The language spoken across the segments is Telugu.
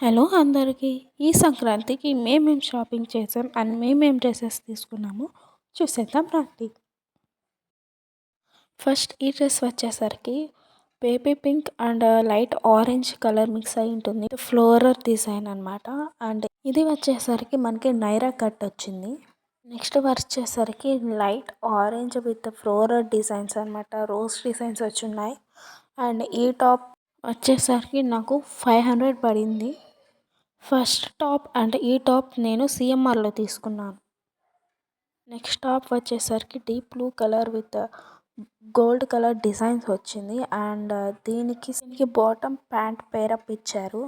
హలో అందరికీ! ఈ సంక్రాంతికి మేమేం షాపింగ్ చేసాం అండ్ మేమేం డ్రెసెస్ తీసుకున్నామో చూసేద్దాం రండి. ఫస్ట్ ఈ డ్రెస్ వచ్చేసరికి baby pink and light orange colour mix అయి ఉంటుంది. ఫ్లోరల్ డిజైన్ అనమాట. అండ్ ఇది వచ్చేసరికి మనకి నైరా కట్ వచ్చింది. నెక్స్ట్ వచ్చేసరికి light orange with floral designs అనమాట. రోజ్ డిజైన్స్ వచ్చున్నాయి. అండ్ ఈ టాప్ వచ్చేసరికి నాకు 500 పడింది. ఫస్ట్ టాప్ అంటే ఈ టాప్ నేను సిఎంఆర్లో తీసుకున్నాను. నెక్స్ట్ టాప్ వచ్చేసరికి deep blue colour with gold colour designs వచ్చింది. అండ్ దీనికి బాటమ్ ప్యాంట్ పేరప్ ఇచ్చారు.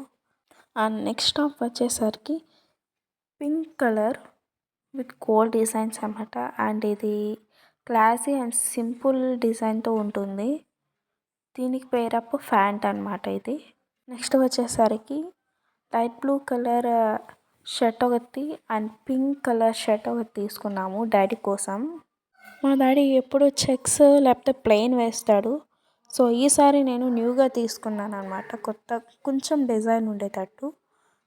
అండ్ నెక్స్ట్ టాప్ వచ్చేసరికి pink colour with gold designs అన్నమాట. అండ్ ఇది క్లాసీ అండ్ సింపుల్ డిజైన్తో ఉంటుంది. దీనికి పేరప్ ప్యాంట్ అనమాట ఇది. నెక్స్ట్ వచ్చేసరికి లైట్ బ్లూ కలర్ షర్ట్ ఒకటి అండ్ పింక్ కలర్ షర్ట్ ఒకటి తీసుకున్నాము డాడీ కోసం. మా డాడీ ఎప్పుడు చెక్స్ లేకపోతే ప్లెయిన్ వేస్తాడు. సో ఈసారి నేను న్యూగా తీసుకున్నాను అనమాట. కొత్త కొంచెం డిజైన్ ఉండేటట్టు.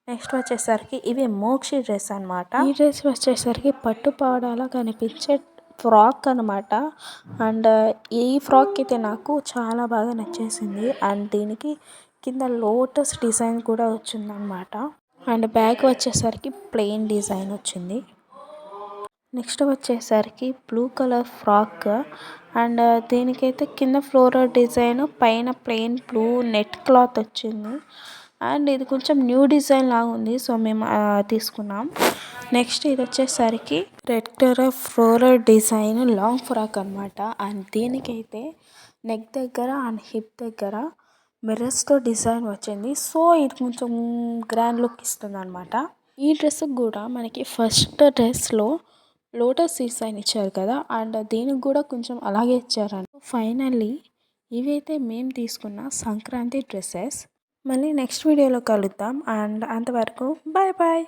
నెక్స్ట్ వచ్చేసరికి ఇవి మోక్షి డ్రెస్ అనమాట. ఈ డ్రెస్ వచ్చేసరికి పట్టు పావడాలా కనిపించే ఫ్రాక్ అనమాట. అండ్ ఈ ఫ్రాక్ అయితే నాకు చాలా బాగా నచ్చేసింది. అండ్ దీనికి కింద లోటస్ డిజైన్ కూడా వచ్చిందనమాట. అండ్ బ్యాగ్ వచ్చేసరికి ప్లెయిన్ డిజైన్ వచ్చింది. నెక్స్ట్ వచ్చేసరికి బ్లూ కలర్ ఫ్రాక్. అండ్ దీనికైతే కింద ఫ్లోరల్ డిజైన్ పైన ప్లెయిన్ బ్లూ నెట్ క్లాత్ వచ్చింది. అండ్ ఇది కొంచెం న్యూ డిజైన్ లాగా ఉంది. సో మేము తీసుకున్నాం. నెక్స్ట్ ఇది వచ్చేసరికి red colour floral design long frock అనమాట. అండ్ దీనికైతే నెక్ దగ్గర అండ్ హిప్ దగ్గర మిర్రర్స్తో డిజైన్ వచ్చింది. సో ఇది కొంచెం గ్రాండ్ లుక్ ఇస్తుంది అనమాట. ఈ డ్రెస్ కూడా మనకి ఫస్ట్ డ్రెస్లో లోటస్ డిజైన్ ఇచ్చారు కదా. అండ్ దీనికి కూడా కొంచెం అలాగే ఇచ్చారంట. ఫైనల్లీ ఇవైతే మేము తీసుకున్న సంక్రాంతి డ్రెస్సెస్. మళ్ళీ నెక్స్ట్ వీడియోలో కలుద్దాం. అండ్ అంతవరకు బాయ్ బాయ్.